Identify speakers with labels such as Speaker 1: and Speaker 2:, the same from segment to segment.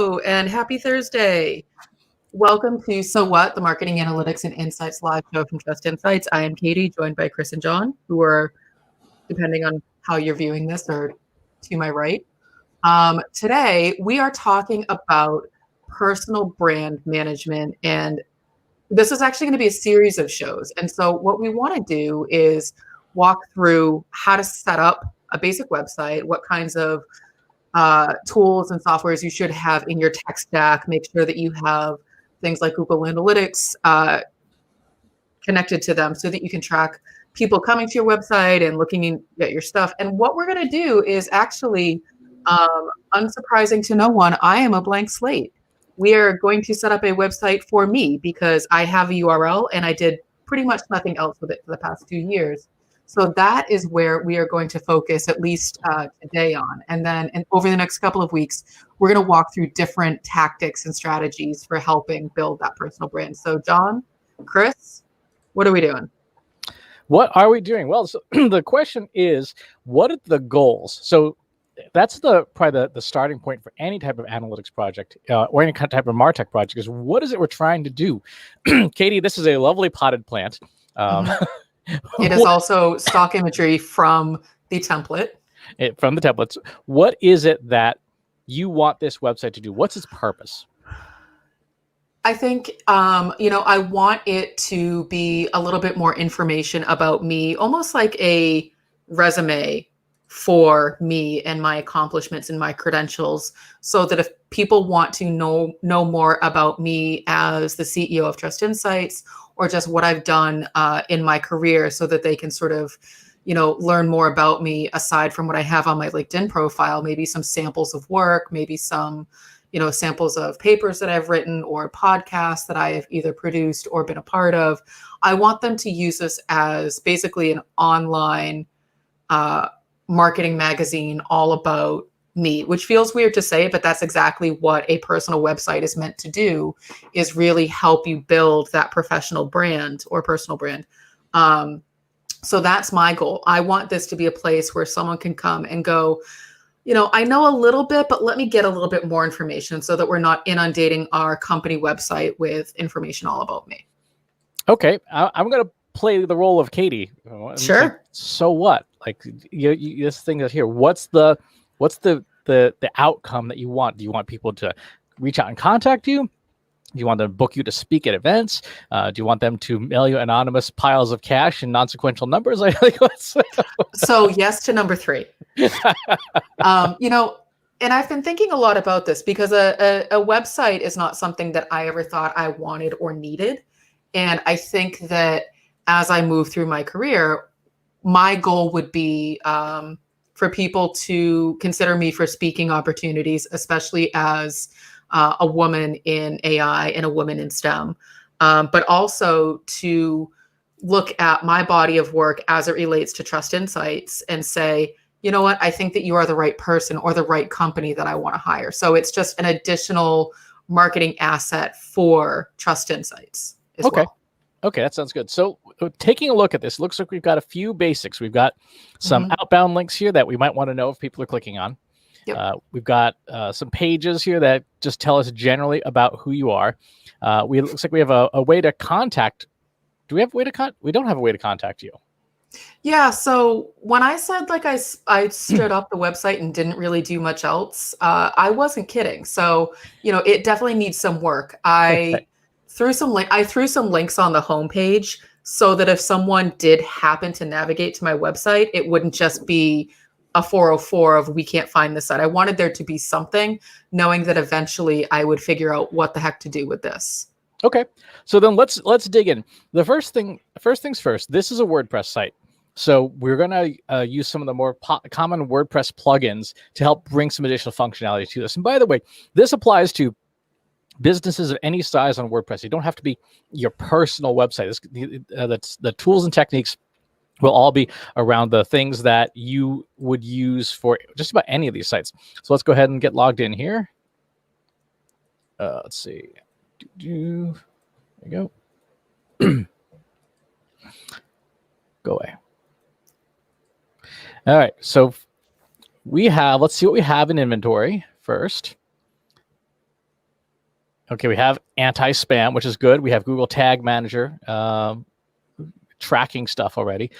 Speaker 1: Hello, and happy Thursday. Welcome to So What, the Marketing Analytics and Insights live show from Trust Insights. I am Katie, joined by Chris and John, who are, depending on how you're viewing this, are to my right. Today, we are talking about personal brand management, and this is actually going to be a series of shows. And so what we want to do is walk through how to set up a basic website, what kinds of tools and softwares you should have in your tech stack. Make sure that you have things like Google Analytics connected to them so that you can track people coming to your website and looking at your stuff. And what we're going to do is actually, unsurprising to no one, I am a blank slate. We are going to set up a website for me because I have a URL and I did pretty much nothing else with it for the past 2 years. So that is where we are going to focus at least today on. And then over the next couple of weeks, we're going to walk through different tactics and strategies for helping build that personal brand. So John, Chris, what are we doing?
Speaker 2: What are we doing? Well, so the question is, what are the goals? So that's probably the starting point for any type of analytics project or any type of MarTech project is what is it we're trying to do? Katie, this is a lovely potted plant.
Speaker 1: It is also stock imagery from the template.
Speaker 2: From the templates. What is it that you want this website to do? What's its purpose?
Speaker 1: I think, I want it to be a little bit more information about me, almost like a resume for me and my accomplishments and my credentials, so that if people want to know more about me as the CEO of Trust Insights, or just what I've done in my career, so that they can sort of, learn more about me aside from what I have on my LinkedIn profile, maybe some samples of work, maybe some, samples of papers that I've written or podcasts that I have either produced or been a part of. I want them to use this as basically an online marketing magazine all about me, which feels weird to say, but that's exactly what a personal website is meant to do, is really help you build that professional brand or personal brand. So that's my goal. I want this to be a place where someone can come and go, I know a little bit, but let me get a little bit more information so that we're not inundating our company website with information all about me.
Speaker 2: Okay. I'm going to play the role of Katie.
Speaker 1: Sure.
Speaker 2: So what? Like this thing that's here. What's the outcome that you want? Do you want people to reach out and contact you? Do you want them to book you to speak at events? Do you want them to mail you anonymous piles of cash and non-sequential numbers?
Speaker 1: So yes to number 3. And I've been thinking a lot about this because a website is not something that I ever thought I wanted or needed. And I think that as I move through my career, my goal would be for people to consider me for speaking opportunities, especially as a woman in AI and a woman in STEM, but also to look at my body of work as it relates to Trust Insights and say, you know what, I think that you are the right person or the right company that I want to hire. So it's just an additional marketing asset for Trust Insights as well.
Speaker 2: Okay, that sounds good. So taking a look at this, looks like we've got a few basics. We've got some outbound links here that we might want to know if people are clicking on. Yep. We've got some pages here that just tell us generally about who you are. It looks like we have a way to contact. Do we have a way to we don't have a way to contact you.
Speaker 1: Yeah. So when I said I stood up the website and didn't really do much else, I wasn't kidding. So, it definitely needs some work. I threw some links on the homepage so that if someone did happen to navigate to my website, it wouldn't just be a 404 of we can't find this site. I wanted there to be something, knowing that eventually I would figure out what the heck to do with this.
Speaker 2: Okay. So then let's dig in. The first things first, this is a WordPress site. So we're going to use some of the more common WordPress plugins to help bring some additional functionality to this. And by the way, this applies to businesses of any size on WordPress. You don't have to be your personal website. That's the tools and techniques will all be around the things that you would use for just about any of these sites. So let's go ahead and get logged in here. Let's see. There we go. Go away. All right. So let's see what we have in inventory first. Okay, we have anti-spam, which is good. We have Google Tag Manager tracking stuff already.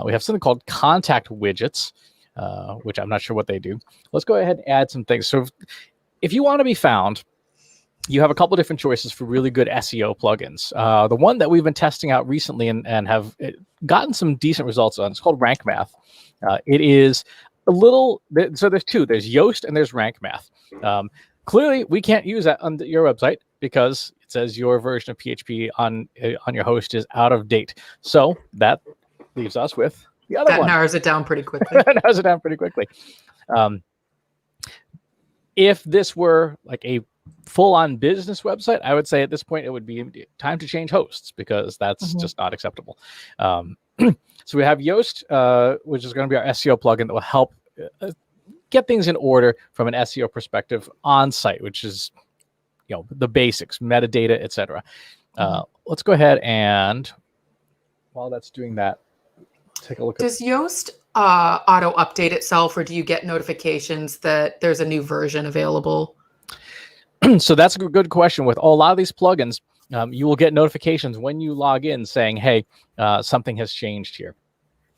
Speaker 2: We have something called contact widgets, which I'm not sure what they do. Let's go ahead and add some things. So if you want to be found, you have a couple different choices for really good SEO plugins. The one that we've been testing out recently and have gotten some decent results on, it's called Rank Math. It is a little, so there's two, there's Yoast and there's Rank Math. Clearly, we can't use that on your website because it says your version of PHP on your host is out of date. So that leaves us with the other one.
Speaker 1: That narrows it down pretty quickly. If this were like a full-on business website, I would say at this point it would be time to change hosts because that's just not acceptable. So we have Yoast, which is going to be our SEO plugin that will help get things in order from an SEO perspective on site, which is the basics, metadata, etc. Let's go ahead and while that's doing that, take a look. Does Yoast auto update itself, or do you get notifications that there's a new version available?
Speaker 2: So that's a good question. With a lot of these plugins, you will get notifications when you log in saying, hey, something has changed here.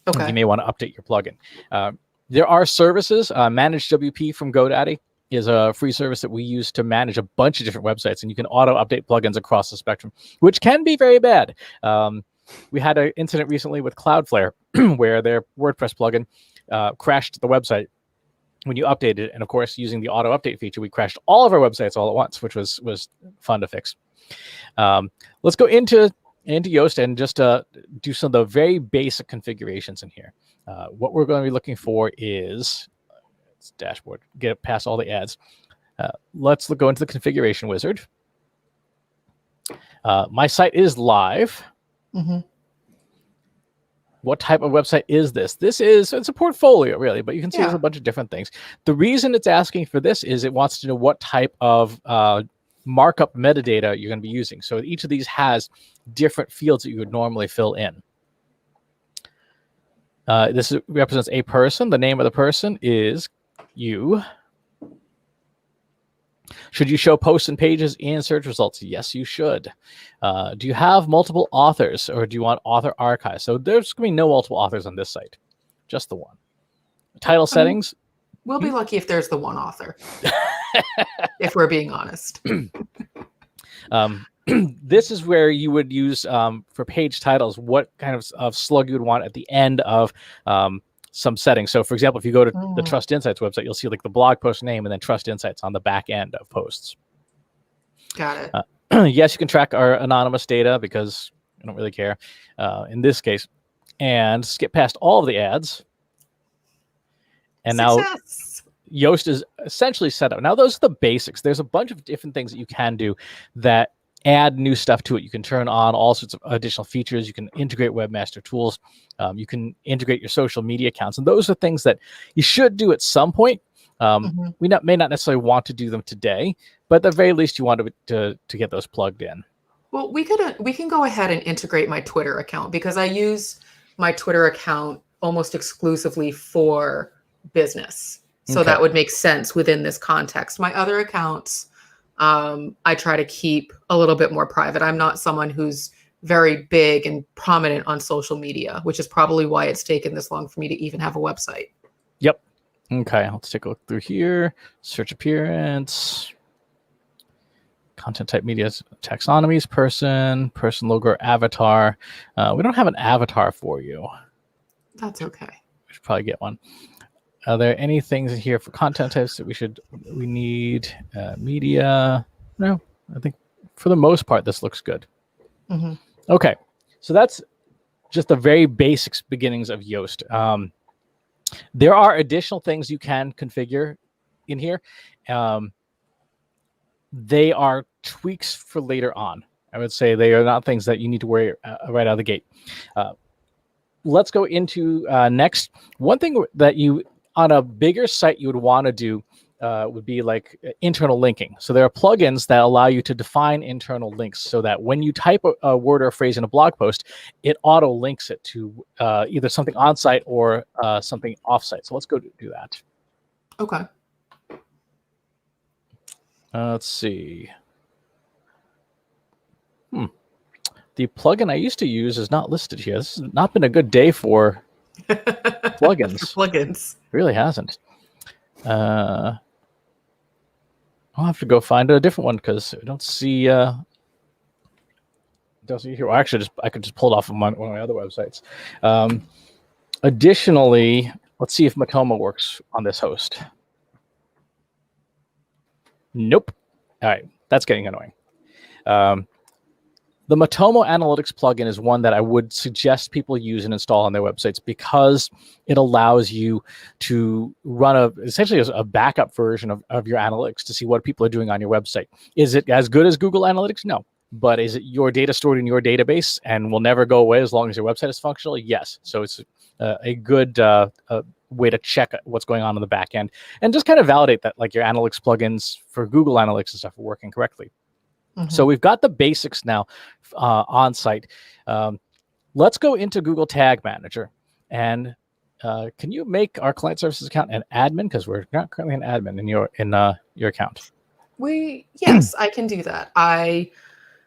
Speaker 2: Okay. You may want to update your plugin. There are services. Managed WP from GoDaddy is a free service that we use to manage a bunch of different websites, and you can auto update plugins across the spectrum, which can be very bad. We had an incident recently with Cloudflare where their WordPress plugin crashed the website when you updated it. And of course, using the auto update feature, we crashed all of our websites all at once, which was fun to fix. Let's go into Yoast and just do some of the very basic configurations in here. What we're going to be looking for is dashboard, get it past all the ads. Let's go into the configuration wizard. My site is live. What type of website is this? It's a portfolio, really, but you can see there's a bunch of different things. The reason it's asking for this is it wants to know what type of markup metadata you're going to be using. So each of these has different fields that you would normally fill in. This represents a person. The name of the person is you. Should you show posts and pages in search results? Yes, you should. Do you have multiple authors, or do you want author archives? So there's going to be no multiple authors on this site, just the one. Title settings.
Speaker 1: We'll be lucky if there's the one author, if we're being honest.
Speaker 2: This is where you would use for page titles what kind of slug you would want at the end of some settings. So for example, if you go to the Trust Insights website, you'll see like the blog post name and then Trust Insights on the back end of posts.
Speaker 1: Got it.
Speaker 2: Yes, you can track our anonymous data because I don't really care in this case, and skip past all of the ads. And
Speaker 1: Success.
Speaker 2: Now Yoast is essentially set up. Now those are the basics. There's a bunch of different things that you can do that add new stuff to it. You can turn on all sorts of additional features. You can integrate webmaster tools. You can integrate your social media accounts. And those are things that you should do at some point. We may not necessarily want to do them today, but at the very least, you want to get those plugged in.
Speaker 1: Well, we can go ahead and integrate my Twitter account because I use my Twitter account almost exclusively for business. So that would make sense within this context. My other accounts, I try to keep a little bit more private. I'm not someone who's very big and prominent on social media, which is probably why it's taken this long for me to even have a website.
Speaker 2: Yep. Okay, let's take a look through here. Search appearance, content type, media taxonomies, person logo, or avatar. We don't have an avatar for you.
Speaker 1: That's okay.
Speaker 2: We should probably get one. Are there any things in here for content types that we need? Media? No, I think for the most part, this looks good. Okay, so that's just the very basics beginnings of Yoast. There are additional things you can configure in here. They are tweaks for later on. I would say they are not things that you need to worry right out of the gate. Let's go into next. One thing that you on a bigger site you would want to do would be like internal linking. So there are plugins that allow you to define internal links so that when you type a word or a phrase in a blog post, it auto links it to either something on site or something off site. So let's go do that.
Speaker 1: Okay.
Speaker 2: Let's see. The plugin I used to use is not listed here. This has not been a good day for plugins.
Speaker 1: Plugins.
Speaker 2: Really hasn't. I'll have to go find a different one because I don't see. Don't see here. Well, actually, I could just pull it off of one of my other websites. Additionally, let's see if Matomo works on this host. Nope. All right, that's getting annoying. The Matomo Analytics plugin is one that I would suggest people use and install on their websites because it allows you to run essentially a backup version of your analytics to see what people are doing on your website. Is it as good as Google Analytics? No. But is it your data stored in your database and will never go away as long as your website is functional? Yes. So it's a good way to check what's going on in the back end and just kind of validate that like your analytics plugins for Google Analytics and stuff are working correctly. So we've got the basics now on site. Let's go into Google Tag Manager. And can you make our client services account an admin? Because we're not currently an admin in your account.
Speaker 1: Yes, I can do that. I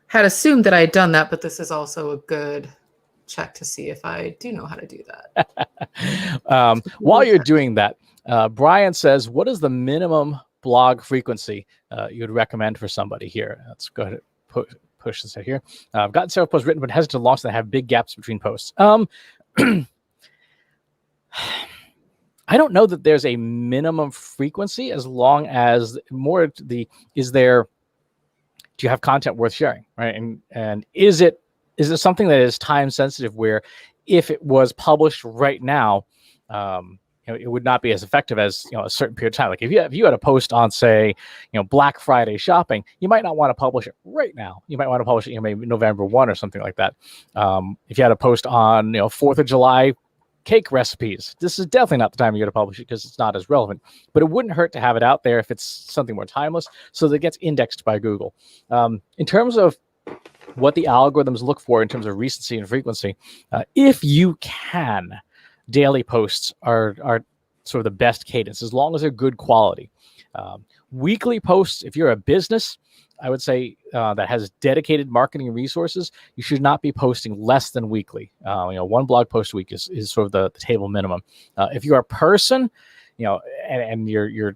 Speaker 1: had assumed that I had done that, but this is also a good check to see if I do know how to do that.
Speaker 2: While you're doing that, Brian says, what is the minimum blog frequency you would recommend for somebody here? Let's go ahead and push this out here. I've gotten several posts written, but hesitant to launch that have big gaps between posts. I don't know that there's a minimum frequency as long as do you have content worth sharing, right? And is it something that is time sensitive where if it was published right now, it would not be as effective as a certain period of time. Like if you had a post on, say, Black Friday shopping, you might not want to publish it right now. You might want to publish it, maybe November 1 or something like that. If you had a post on 4th of July cake recipes, this is definitely not the time you're going to publish it because it's not as relevant. But it wouldn't hurt to have it out there if it's something more timeless, so that it gets indexed by Google. In terms of what the algorithms look for in terms of recency and frequency, if you can, daily posts are sort of the best cadence as long as they're good quality. Weekly posts, if you're a business, I would say that has dedicated marketing resources, you should not be posting less than weekly. One blog post a week is sort of the table minimum. If you're a person, and you're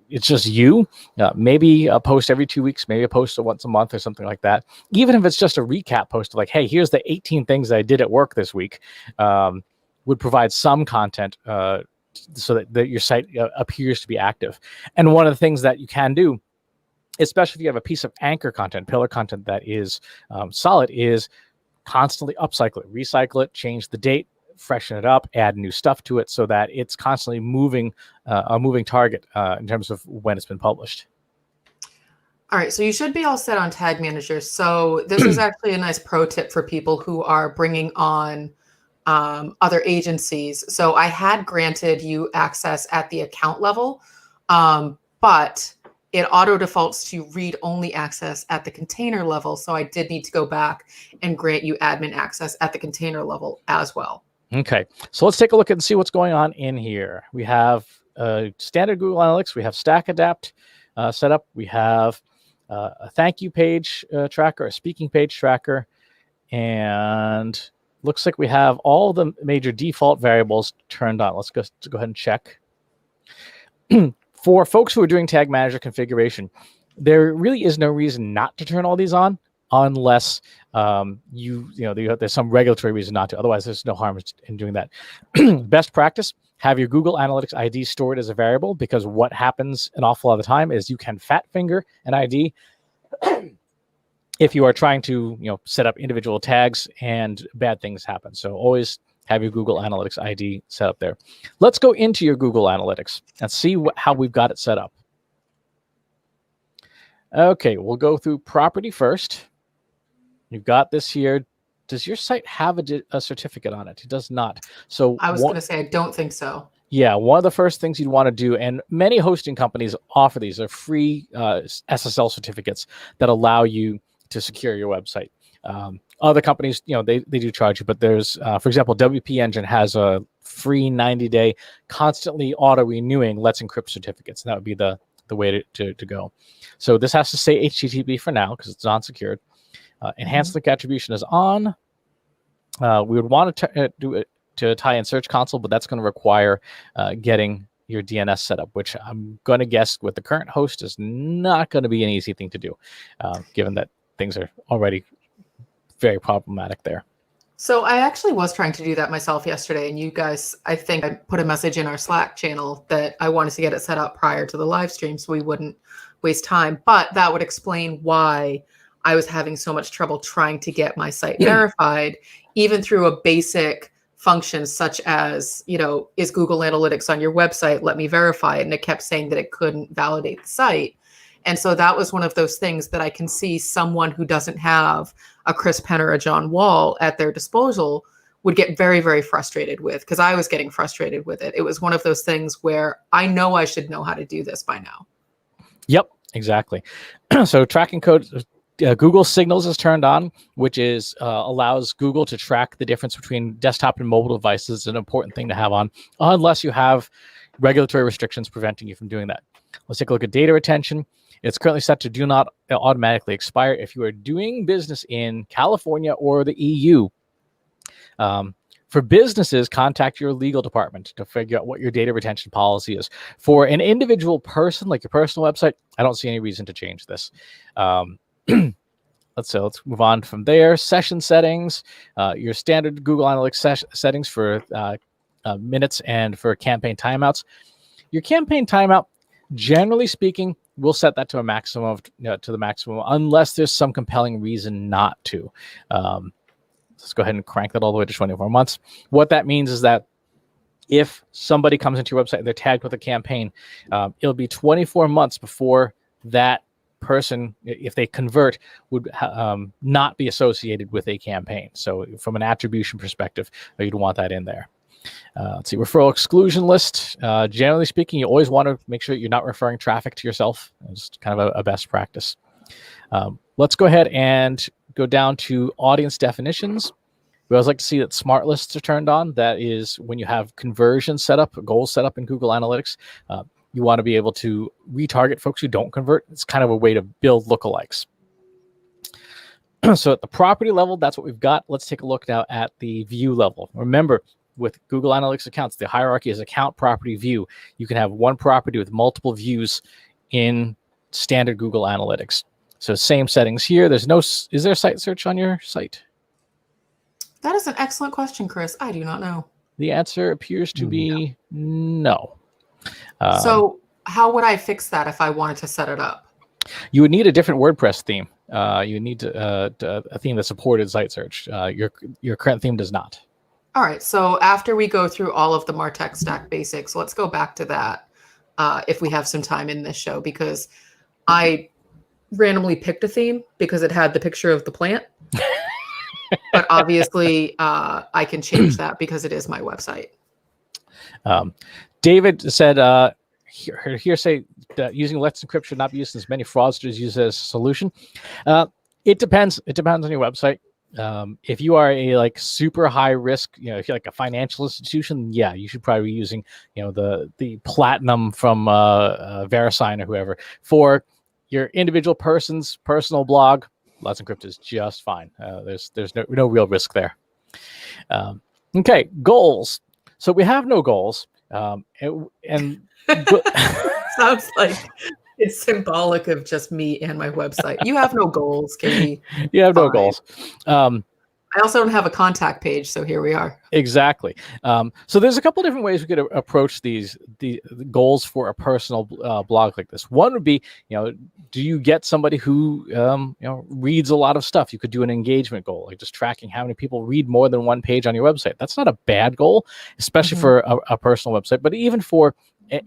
Speaker 2: it's just you, maybe a post every 2 weeks, maybe a post once a month or something like that. Even if it's just a recap post of like, hey, here's the 18 things I did at work this week, would provide some content so that your site appears to be active. And one of the things that you can do, especially if you have a piece of anchor content, pillar content that is solid, is constantly upcycle it, recycle it, change the date, freshen it up, add new stuff to it so that it's constantly moving, a moving target in terms of when it's been published.
Speaker 1: All right, so you should be all set on Tag Manager. So this is actually a nice pro tip for people who are bringing on other agencies. So I had granted you access at the account level, but it auto defaults to read only access at the container level. So I did need to go back and grant you admin access at the container level as well.
Speaker 2: Okay, so let's take a look and see what's going on in here. We have standard Google Analytics. We have Stack Adapt set up. We have a thank you page tracker, a speaking page tracker, and looks like we have all the major default variables turned on. Let's go ahead and check. For folks who are doing Tag Manager configuration, there really is no reason not to turn all these on unless there's some regulatory reason not to. Otherwise, there's no harm in doing that. Best practice, have your Google Analytics ID stored as a variable, because what happens an awful lot of the time is you can fat finger an ID if you are trying to set up individual tags, and bad things happen. So always have your Google Analytics ID set up there. Let's go into your Google Analytics and see how we've got it set up. Okay, we'll go through property first. You've got this here. Does your site have a certificate on it? It does not. So
Speaker 1: I was going to say, I don't think so.
Speaker 2: Yeah, one of the first things you'd want to do, and many hosting companies offer these, are free SSL certificates that allow you to secure your website. Other companies, they do charge you, but there's, for example, WP Engine has a free 90-day, constantly auto-renewing Let's Encrypt certificates. And that would be the way to go. So this has to say HTTP for now because it's unsecured. Enhanced link attribution is on. We would want to do it to tie in Search Console, but that's going to require getting your DNS set up, which I'm going to guess with the current host is not going to be an easy thing to do, given that things are already very problematic there.
Speaker 1: So I actually was trying to do that myself yesterday, and you guys, I think I put a message in our Slack channel that I wanted to get it set up prior to the live stream so we wouldn't waste time, but that would explain why I was having so much trouble trying to get my site verified, even through a basic function such as, you know, is Google Analytics on your website? Let me verify it. And it kept saying that it couldn't validate the site. And so that was one of those things that I can see someone who doesn't have a Chris Penn or a John Wall at their disposal would get very, very frustrated with, because I was getting frustrated with it. It was one of those things where I know I should know how to do this by now.
Speaker 2: Yep, exactly. So tracking code, Google Signals is turned on, which is allows Google to track the difference between desktop and mobile devices. It's an important thing to have on, unless you have regulatory restrictions preventing you from doing that. Let's take a look at data retention. It's currently set to do not automatically expire if you are doing business in California or the EU. For businesses, contact your legal department to figure out what your data retention policy is. For an individual person, like your personal website, I don't see any reason to change this. Let's move on from there. Session settings, your standard Google Analytics settings for minutes and for campaign timeouts. Your campaign timeout, generally speaking, we'll set that to a maximum of to the maximum unless there's some compelling reason not to. Let's go ahead and crank that all the way to 24 months. What that means is that if somebody comes into your website and they're tagged with a campaign, it'll be 24 months before that person, if they convert, would not be associated with a campaign. So from an attribution perspective, you'd want that in there. Let's see, referral exclusion list. Generally speaking, you always want to make sure you're not referring traffic to yourself. It's kind of a best practice. Let's go ahead and go down to audience definitions. We always like to see that smart lists are turned on. That is when you have conversion set up, goals set up in Google Analytics. You want to be able to retarget folks who don't convert. It's kind of a way to build lookalikes. So at the property level, that's what we've got. Let's take a look now at the view level. Remember, with Google Analytics accounts, the hierarchy is account, property, view. You can have one property with multiple views in standard Google Analytics. So same settings here. Is there site search on your site?
Speaker 1: That is an excellent question, Chris. I do not know.
Speaker 2: The answer appears to be no.
Speaker 1: So how would I fix that if I wanted to set it up?
Speaker 2: You would need a different WordPress theme. You would need a theme that supported site search. Your current theme does not.
Speaker 1: All right. So after we go through all of the MarTech stack basics, let's go back to that if we have some time in this show, because I randomly picked a theme because it had the picture of the plant. But obviously, I can change that because it is my website.
Speaker 2: David said, hearsay using Let's Encrypt should not be used, as many fraudsters use it as a solution. It depends. It depends on your website. If you are a super high risk, if you're like a financial institution, yeah, you should probably be using, the platinum from VeriSign or whoever. For your individual person's personal blog, Let's Encrypt is just fine. There's no real risk there. Okay, goals. So we have no goals, and
Speaker 1: sounds like it's symbolic of just me and my website. You have no goals, Katie.
Speaker 2: You have no goals.
Speaker 1: I also don't have a contact page, so here we are.
Speaker 2: Exactly. So there's a couple different ways we could approach the goals for a personal blog like this. One would be, do you get somebody who reads a lot of stuff? You could do an engagement goal, like just tracking how many people read more than one page on your website. That's not a bad goal, especially for a personal website. But even for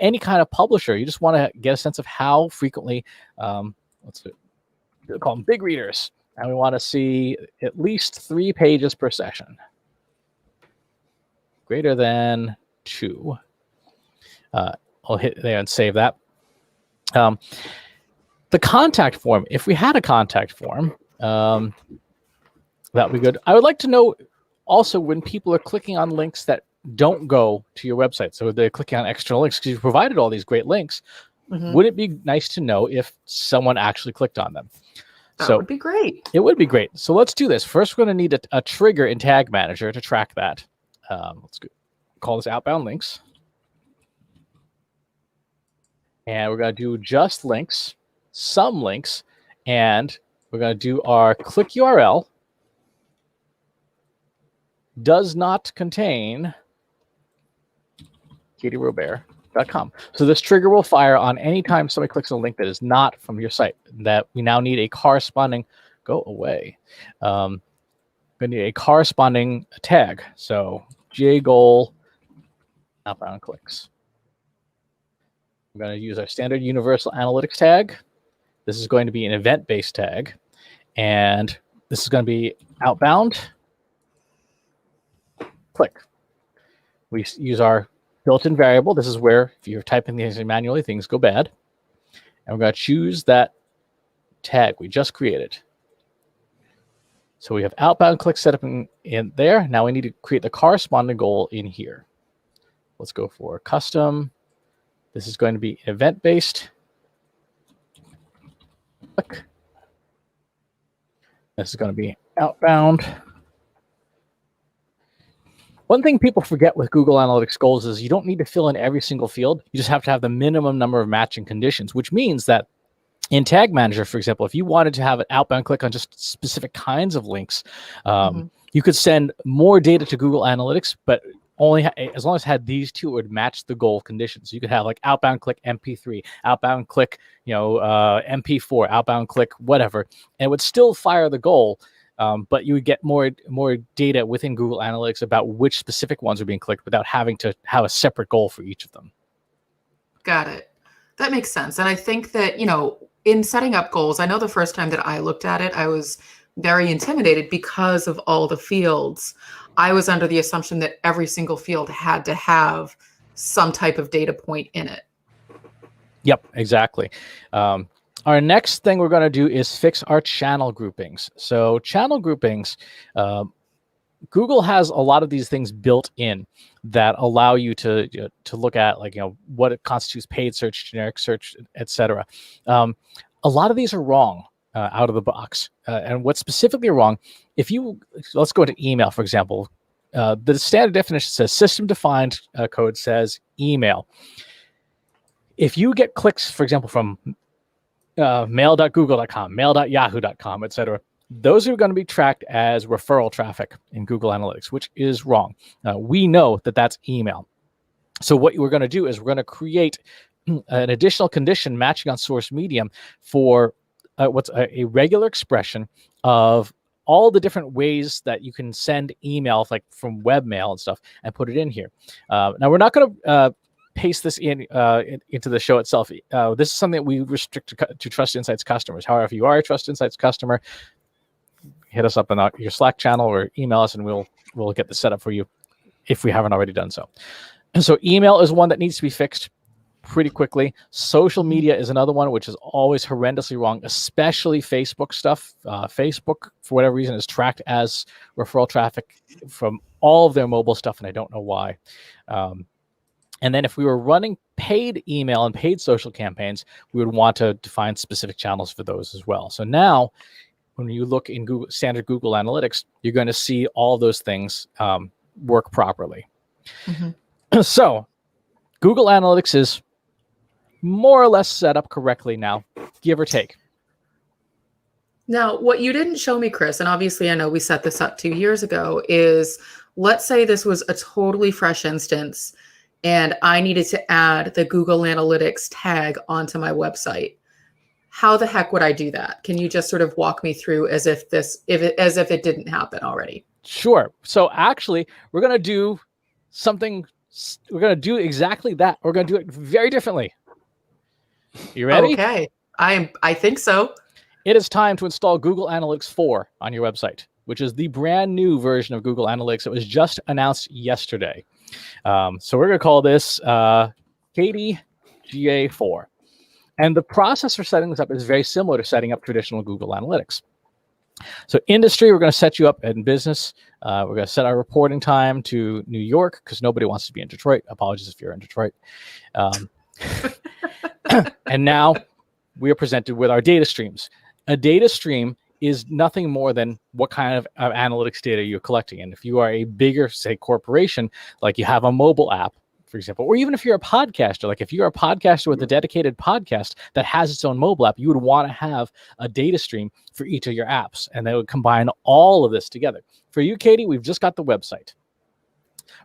Speaker 2: any kind of publisher, you just want to get a sense of how frequently, let's call them big readers. And we want to see at least 3 pages per session. Greater than 2. I'll hit there and save that. The contact form, if we had a contact form, that would be good. I would like to know also when people are clicking on links that don't go to your website. So they're clicking on external links because you provided all these great links. Would it be nice to know if someone actually clicked on them?
Speaker 1: That would be great.
Speaker 2: It would be great. So let's do this. First, we're going to need a trigger in Tag Manager to track that. Let's call this Outbound Links. And we're going to do just links, some links, and we're going to do our click URL does not contain KatieRobert.com. So this trigger will fire on any time somebody clicks on a link that is not from your site. That we now need a corresponding, go away. We need a corresponding tag. So JGoal Outbound Clicks. I'm going to use our standard universal analytics tag. This is going to be an event-based tag. And this is going to be outbound click. We use our built-in variable. This is where if you're typing these manually, things go bad. And we're going to choose that tag we just created. So we have outbound click set up in there. Now we need to create the corresponding goal in here. Let's go for custom. This is going to be event-based. Click. This is going to be outbound. One thing people forget with Google Analytics goals is you don't need to fill in every single field. You just have to have the minimum number of matching conditions, which means that in Tag Manager, for example, if you wanted to have an outbound click on just specific kinds of links, you could send more data to Google Analytics, but only as long as it had these two, it would match the goal conditions. You could have like outbound click MP3, outbound click, MP4, outbound click, whatever, and it would still fire the goal. But you would get more data within Google Analytics about which specific ones are being clicked without having to have a separate goal for each of them.
Speaker 1: Got it. That makes sense. And I think that, in setting up goals, I know the first time that I looked at it, I was very intimidated because of all the fields. I was under the assumption that every single field had to have some type of data point in it.
Speaker 2: Yep, exactly. Our next thing we're going to do is fix our channel groupings. So channel groupings, Google has a lot of these things built in that allow you to look at what it constitutes paid search, generic search, etc. A lot of these are wrong out of the box. And what's specifically wrong, let's go into email, for example. The standard definition says system-defined code says email. If you get clicks, for example, from mail.google.com, mail.yahoo.com, etc., those are going to be tracked as referral traffic in Google Analytics, which is wrong. We know that that's email. So what we're going to do is we're going to create an additional condition matching on source medium for what's a regular expression of all the different ways that you can send email, like from webmail and stuff, and put it in here. Now, we're not going to paste this into the show itself. This is something that we restrict to Trust Insights customers. However, if you are a Trust Insights customer, hit us up in your Slack channel or email us, and we'll get this set up for you if we haven't already done so. And so email is one that needs to be fixed pretty quickly. Social media is another one, which is always horrendously wrong, especially Facebook stuff. Facebook, for whatever reason, is tracked as referral traffic from all of their mobile stuff, and I don't know why. And then if we were running paid email and paid social campaigns, we would want to define specific channels for those as well. So now, when you look in standard Google Analytics, you're going to see all those things work properly. So Google Analytics is more or less set up correctly now, give or take.
Speaker 1: Now, what you didn't show me, Chris, and obviously I know we set this up 2 years ago, is let's say this was a totally fresh instance and I needed to add the Google Analytics tag onto my website. How the heck would I do that? Can you just sort of walk me through as if it didn't happen already?
Speaker 2: Sure. So actually, we're going to do something. We're going to do exactly that. We're going to do it very differently. You ready?
Speaker 1: Okay. I think so.
Speaker 2: It is time to install Google Analytics 4 on your website, which is the brand new version of Google Analytics that was just announced yesterday. So we're going to call this Katie GA4. And the process for setting this up is very similar to setting up traditional Google Analytics. So industry, we're going to set you up in business. We're going to set our reporting time to New York because nobody wants to be in Detroit. Apologies if you're in Detroit. And now we are presented with our data streams. A data stream is nothing more than what kind of analytics data you're collecting. And if you are a bigger, say, corporation, like you have a mobile app, for example, or even if you're a podcaster, like if you're a podcaster with a dedicated podcast that has its own mobile app, you would want to have a data stream for each of your apps, and they would combine all of this together. For you, Katie, we've just got the website.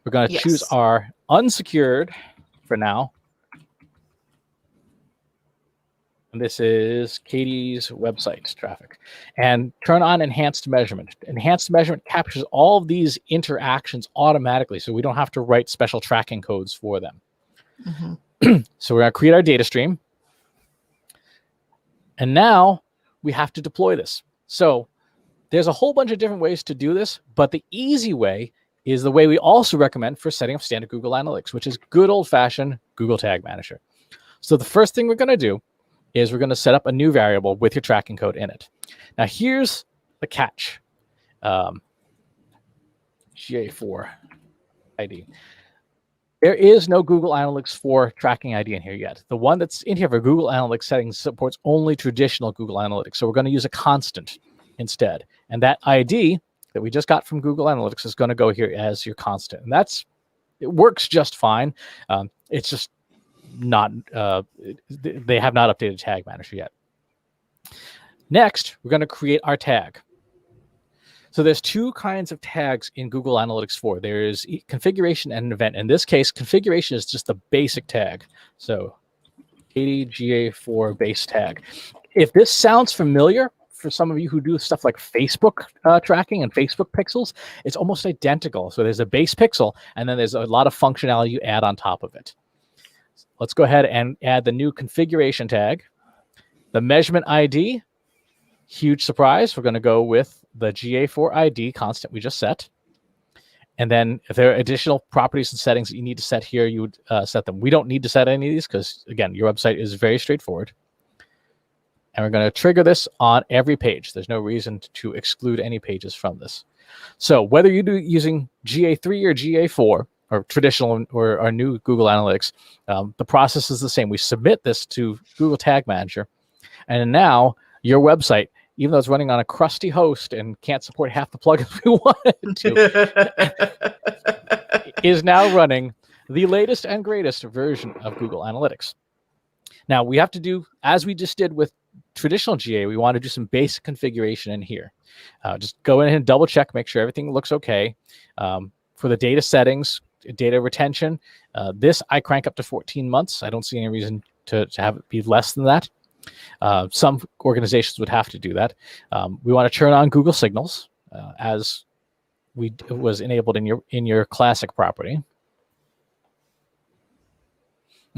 Speaker 2: We're going to choose our unsecured for now. And this is Katie's website traffic. And turn on enhanced measurement. Enhanced measurement captures all of these interactions automatically, so we don't have to write special tracking codes for them. So we're going to create our data stream. And now we have to deploy this. So there's a whole bunch of different ways to do this, but the easy way is the way we also recommend for setting up standard Google Analytics, which is good old-fashioned Google Tag Manager. So the first thing we're going to do is we're going to set up a new variable with your tracking code in it. Now, here's the catch. GA4 ID. There is no Google Analytics 4 tracking ID in here yet. The one that's in here for Google Analytics settings supports only traditional Google Analytics. So we're going to use a constant instead. And that ID that we just got from Google Analytics is going to go here as your constant. And it works just fine. It's just not they have not updated Tag Manager yet. Next, we're going to create our tag. So there's two kinds of tags in Google Analytics 4. There's configuration and event. In this case, configuration is just the basic tag. So ADGA4 base tag. If this sounds familiar for some of you who do stuff like Facebook tracking and Facebook pixels, it's almost identical. So there's a base pixel, and then there's a lot of functionality you add on top of it. Let's go ahead and add the new configuration tag. The measurement ID, huge surprise. We're going to go with the GA4 ID constant we just set. And then if there are additional properties and settings that you need to set here, you would set them. We don't need to set any of these because, again, your website is very straightforward. And we're going to trigger this on every page. There's no reason to exclude any pages from this. So whether you're using GA3 or GA4, or traditional or our new Google Analytics, the process is the same. We submit this to Google Tag Manager, and now your website, even though it's running on a crusty host and can't support half the plugins we want it to, is now running the latest and greatest version of Google Analytics. Now, we have to do, as we just did with traditional GA, we want to do some basic configuration in here. Just go in and double check, make sure everything looks okay. For the data settings, data retention, this I crank up to 14 months. I don't see any reason to have it be less than that. Some organizations would have to do that. We want to turn on Google Signals as was enabled in your classic property.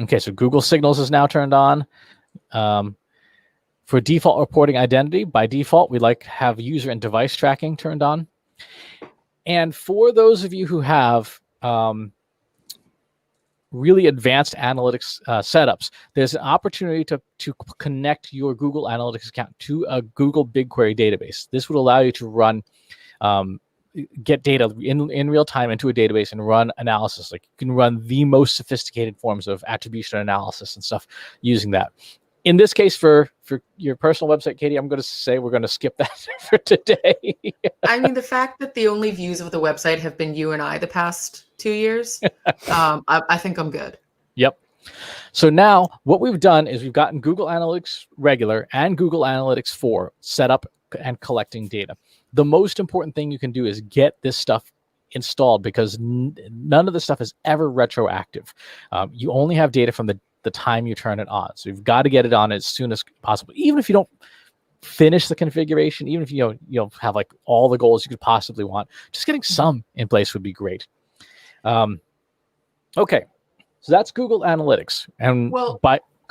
Speaker 2: Okay, so Google Signals is now turned on. For default reporting identity, by default, we like to have user and device tracking turned on. And for those of you who have really advanced analytics setups, there's an opportunity to connect your Google Analytics account to a Google BigQuery database. This would allow you to run, get data in real time into a database and run analysis. Like you can run the most sophisticated forms of attribution analysis and stuff using that. In this case, for your personal website, Katie, I'm going to say we're going to skip that for today.
Speaker 1: I mean, the fact that the only views of the website have been you and I the past 2 years, I think I'm good.
Speaker 2: Yep. So now what we've done is we've gotten Google Analytics Regular and Google Analytics 4 set up and collecting data. The most important thing you can do is get this stuff installed because none of this stuff is ever retroactive. You only have data from the time you turn it on. So you've got to get it on as soon as possible. Even if you don't finish the configuration, even if you don't have like all the goals you could possibly want, just getting some in place would be great. Okay, so that's Google Analytics. And go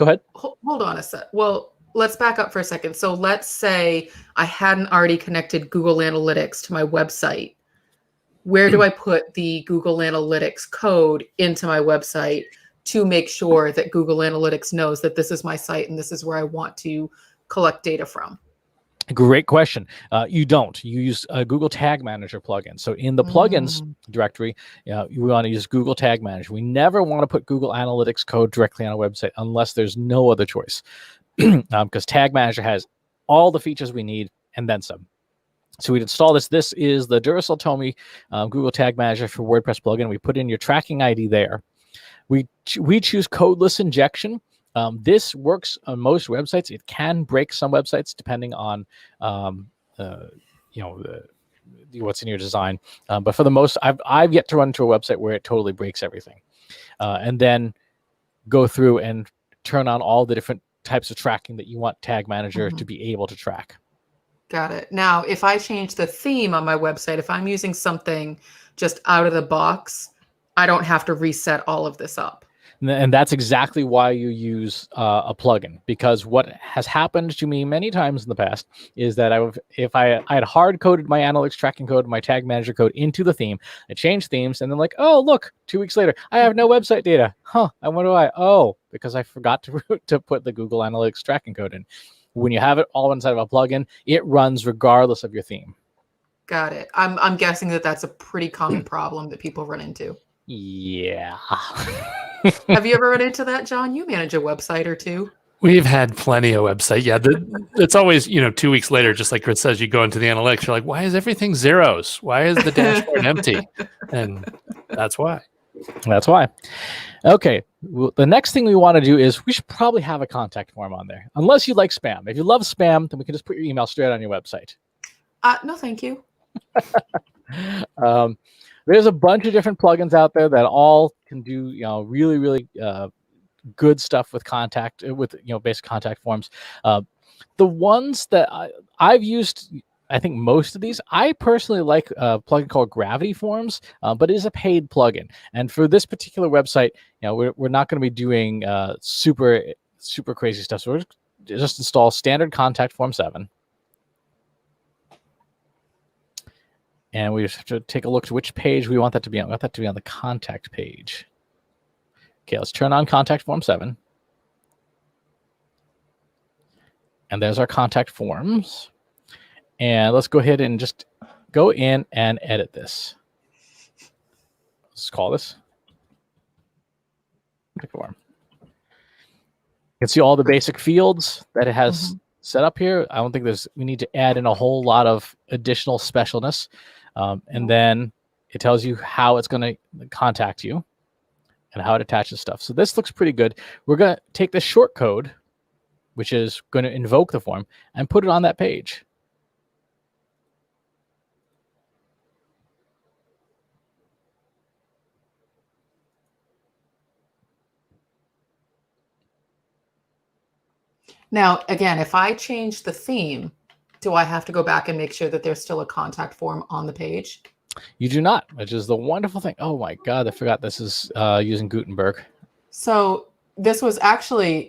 Speaker 2: ahead.
Speaker 1: Hold on a sec. Well, let's back up for a second. So let's say I hadn't already connected Google Analytics to my website. Where do I put the Google Analytics code into my website to make sure that Google Analytics knows that this is my site and this is where I want to collect data from?
Speaker 2: Great question. You don't. You use a Google Tag Manager plugin. So in the plugins directory, you want to use Google Tag Manager. We never want to put Google Analytics code directly on a website unless there's no other choice. Because Tag Manager has all the features we need and then some. So we'd install this. This is the Duracell Tomy Google Tag Manager for WordPress plugin. We put in your tracking ID there. We choose codeless injection. This works on most websites. It can break some websites depending on what's in your design. But for the most, I've yet to run into a website where it totally breaks everything. And then go through and turn on all the different types of tracking that you want Tag Manager to be able to track.
Speaker 1: Got it. Now, if I change the theme on my website, if I'm using something just out of the box, I don't have to reset all of this up.
Speaker 2: And that's exactly why you use a plugin, because what has happened to me many times in the past is that if I had hard coded my analytics tracking code, my tag manager code into the theme, I changed themes, and then like, oh, look, 2 weeks later, I have no website data. Huh, I wonder why. Oh, because I forgot to put the Google Analytics tracking code in. When you have it all inside of a plugin, it runs regardless of your theme.
Speaker 1: Got it. I'm guessing that that's a pretty common problem that people run into.
Speaker 2: Yeah.
Speaker 1: Have you ever run into that, John? You manage a website or two.
Speaker 3: We've had plenty of website. Yeah, it's always 2 weeks later, just like Chris says, you go into the analytics, you're like, why is everything zeros? Why is the dashboard empty? And that's why.
Speaker 2: That's why. Okay. Well, the next thing we want to do is we should probably have a contact form on there, unless you like spam. If you love spam, then we can just put your email straight on your website.
Speaker 1: No, thank you.
Speaker 2: There's a bunch of different plugins out there that all can do, really, really good stuff with basic contact forms. The ones that I've used, I think most of these, I personally like a plugin called Gravity Forms, but it is a paid plugin. And for this particular website, we're not going to be doing super crazy stuff. So we're just install standard contact form 7. And we just have to take a look to which page we want that to be on. We want that to be on the contact page. Okay, let's turn on contact form 7. And there's our contact forms. And let's go ahead and just go in and edit this. Let's call this contact form. You can see all the basic fields that it has set up here. I don't think we need to add in a whole lot of additional specialness. And then it tells you how it's going to contact you and how it attaches stuff. So this looks pretty good. We're going to take the short code, which is going to invoke the form, and put it on that page.
Speaker 1: Now, again, if I change the theme, do I have to go back and make sure that there's still a contact form on the page?
Speaker 2: You do not, which is the wonderful thing. Oh my God, I forgot this is using Gutenberg.
Speaker 1: So this was actually,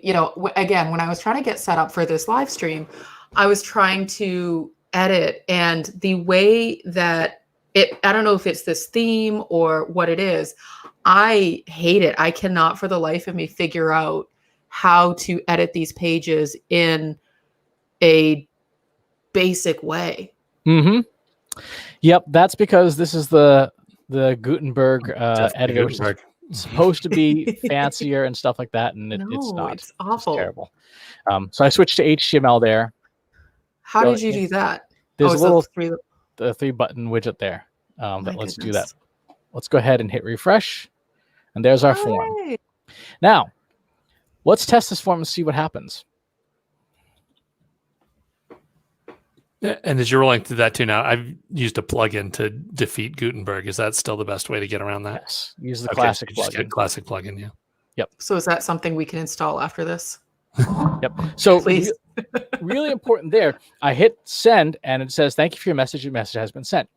Speaker 1: again, when I was trying to get set up for this live stream, I was trying to edit, and the way that I don't know if it's this theme or what it is, I hate it. I cannot for the life of me figure out how to edit these pages in a basic way.
Speaker 2: Yep, that's because this is the Gutenberg editor, which is supposed to be fancier and stuff like that, and it's not.
Speaker 1: It's awful.
Speaker 2: It's terrible. So I switched to HTML there.
Speaker 1: How did you do that?
Speaker 2: There's a little the 3-button widget there that lets you do that. Let's go ahead and hit refresh, and there's our form. Now, let's test this form and see what happens.
Speaker 3: And as you're rolling through that too now, I've used a plugin to defeat Gutenberg. Is that still the best way to get around that?
Speaker 2: Yes. Use the classic plugin.
Speaker 3: Classic plugin, yeah.
Speaker 2: Yep.
Speaker 1: So is that something we can install after this?
Speaker 2: Yep. So
Speaker 1: please.
Speaker 2: Really important there. I hit send, and it says, thank you for your message. Your message has been sent.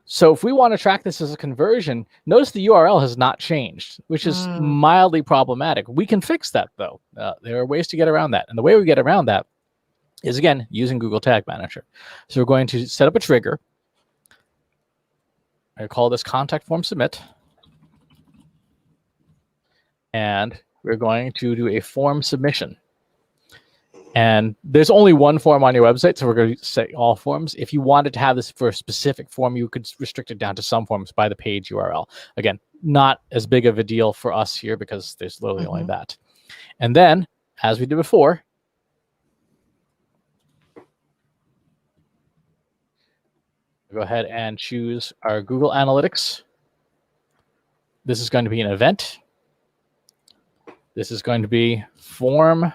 Speaker 2: So if we want to track this as a conversion, notice the URL has not changed, which is mildly problematic. We can fix that, though. There are ways to get around that. And the way we get around that is, again, using Google Tag Manager. So we're going to set up a trigger. I call this contact form submit. And we're going to do a form submission. And there's only one form on your website, so we're going to say all forms. If you wanted to have this for a specific form, you could restrict it down to some forms by the page URL. Again, not as big of a deal for us here because there's literally only that. And then, as we did before, Go ahead and choose our Google Analytics. This is going to be an event. This is going to be form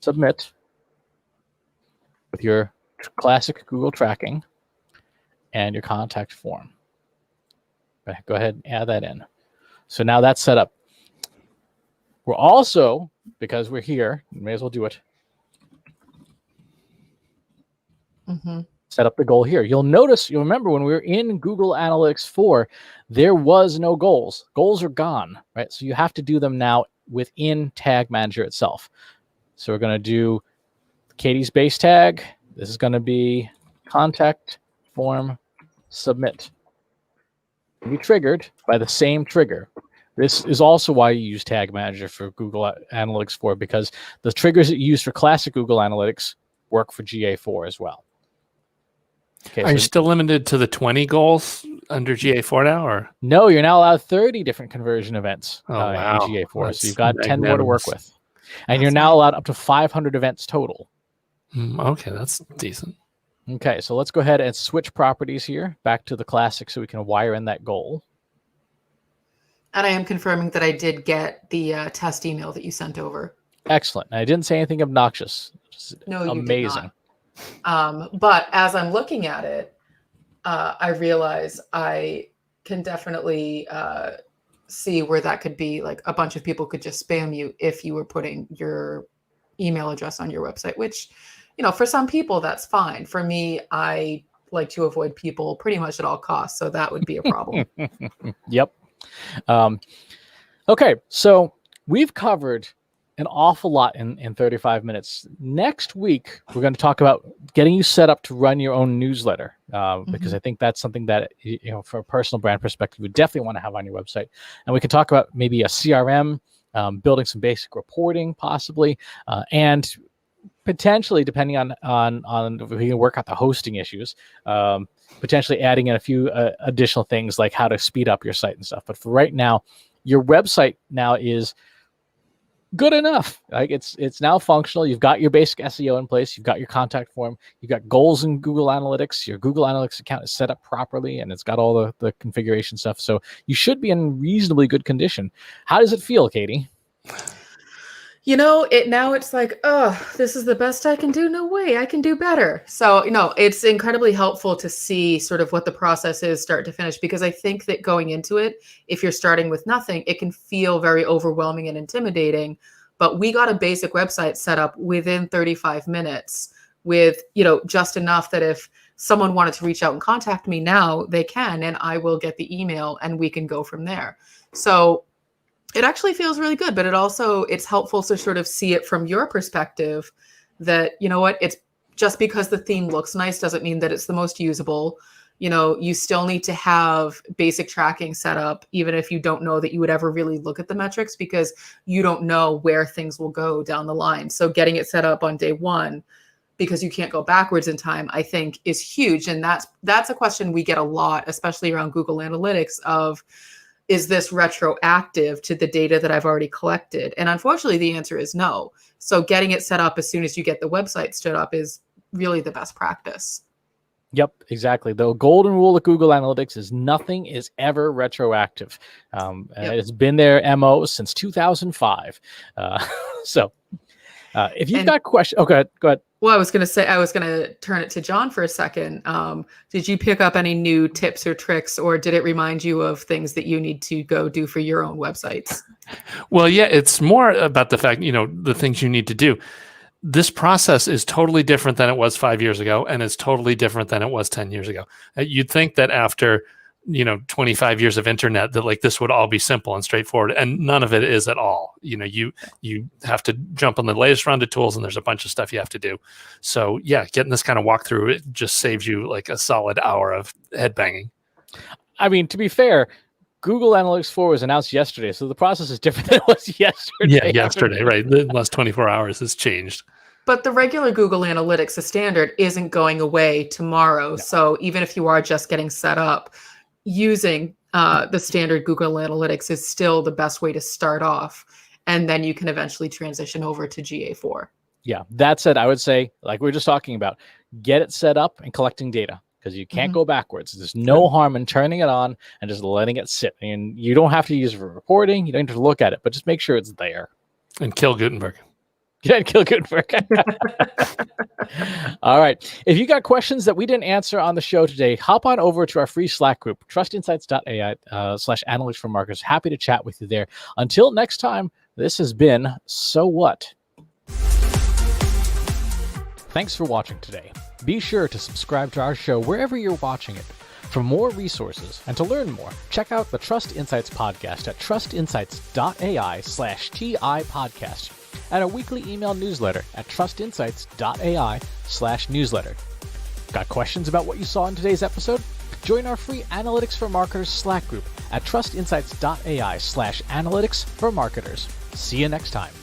Speaker 2: submit with your classic Google tracking and your contact form. Go ahead and add that in. So now that's set up. We're also, because we're here, we may as well do it. Set up the goal here. You'll remember when we were in Google Analytics 4, there was no goals. Goals are gone, right? So you have to do them now within Tag Manager itself. So we're going to do Katie's base tag. This is going to be contact form submit. Be triggered by the same trigger. This is also why you use Tag Manager for Google Analytics 4, because the triggers that you use for classic Google Analytics work for GA4 as well. Okay,
Speaker 3: Are you still limited to the 20 goals under GA4 now, or
Speaker 2: no? You're now allowed 30 different conversion events
Speaker 3: wow.
Speaker 2: in GA4.
Speaker 3: That's
Speaker 2: so you've got 10 more to work with, and
Speaker 1: That's
Speaker 2: you're now allowed up to 500 events total.
Speaker 3: Okay, that's decent.
Speaker 2: Okay, so let's go ahead and switch properties here back to the classic so we can wire in that goal.
Speaker 1: And I am confirming that I did get the test email that you sent over.
Speaker 2: Excellent. And I didn't say anything obnoxious.
Speaker 1: No, you
Speaker 2: amazing.
Speaker 1: did not. But as I'm looking at it, I realize I can definitely see where that could be like a bunch of people could just spam you if you were putting your email address on your website, which, you know, for some people, that's fine. For me, I like to avoid people pretty much at all costs. So that would be a problem.
Speaker 2: Yep. Okay, so we've covered an awful lot in 35 minutes. Next week, we're going to talk about getting you set up to run your own newsletter, because I think that's something that, you know, from a personal brand perspective, you definitely want to have on your website. And we can talk about maybe a CRM, building some basic reporting possibly, and potentially, depending on if we can work out the hosting issues, potentially adding in a few additional things like how to speed up your site and stuff. But for right now, your website now is good enough. Like it's now functional. You've got your basic SEO in place. You've got your contact form. You've got goals in Google Analytics. Your Google Analytics account is set up properly, and it's got all the configuration stuff. So you should be in reasonably good condition. How does it feel, Katie?
Speaker 1: You know, it's like, oh, this is the best I can do. No way, I can do better. So, you know, it's incredibly helpful to see sort of what the process is start to finish, because I think that going into it, if you're starting with nothing, it can feel very overwhelming and intimidating. But we got a basic website set up within 35 minutes with, you know, just enough that if someone wanted to reach out and contact me now, they can, and I will get the email and we can go from there. So it actually feels really good, but it's helpful to sort of see it from your perspective that, you know what, it's just because the theme looks nice doesn't mean that it's the most usable. You know, you still need to have basic tracking set up, even if you don't know that you would ever really look at the metrics, because you don't know where things will go down the line. So getting it set up on day one, because you can't go backwards in time, I think is huge. And that's a question we get a lot, especially around Google Analytics of, is this retroactive to the data that I've already collected? And unfortunately, the answer is no. So getting it set up as soon as you get the website stood up is really the best practice.
Speaker 2: Yep, exactly. The golden rule of Google Analytics is nothing is ever retroactive. It's been their MO since 2005. If you've got questions, go ahead.
Speaker 1: Well, I was going to turn it to John for a second. Did you pick up any new tips or tricks, or did it remind you of things that you need to go do for your own websites?
Speaker 3: Well, yeah, it's more about the fact, you know, the things you need to do. This process is totally different than it was 5 years ago, and it's totally different than it was 10 years ago. You'd think that after, you know, 25 years of internet, that like this would all be simple and straightforward, and none of it is at all. You know, you have to jump on the latest round of tools, and there's a bunch of stuff you have to do. So yeah, getting this kind of walkthrough, it just saves you like a solid hour of headbanging.
Speaker 2: I mean, to be fair, Google Analytics 4 was announced yesterday, so the process is different than it was yesterday.
Speaker 3: Yeah, yesterday, right? The last 24 hours has changed.
Speaker 1: But the regular Google Analytics, the standard, isn't going away tomorrow. No. So even if you are just getting set up, using the standard Google Analytics is still the best way to start off. And then you can eventually transition over to GA4.
Speaker 2: Yeah, that said, I would say, like we were just talking about, get it set up and collecting data. because you can't go backwards. There's no harm in turning it on and just letting it sit. And you don't have to use it for reporting. You don't have to look at it, but just make sure it's there.
Speaker 3: And kill Gutenberg.
Speaker 2: Yeah, kill Gutenberg. All right. If you got questions that we didn't answer on the show today, hop on over to our free Slack group, trustinsights.ai/analytics for marketers. Happy to chat with you there. Until next time, this has been So What? Thanks for watching today. Be sure to subscribe to our show wherever you're watching it. For more resources and to learn more, check out the Trust Insights podcast at trustinsights.ai/TI podcast and a weekly email newsletter at trustinsights.ai/newsletter. Got questions about what you saw in today's episode? Join our free Analytics for Marketers Slack group at trustinsights.ai/analytics for marketers. See you next time.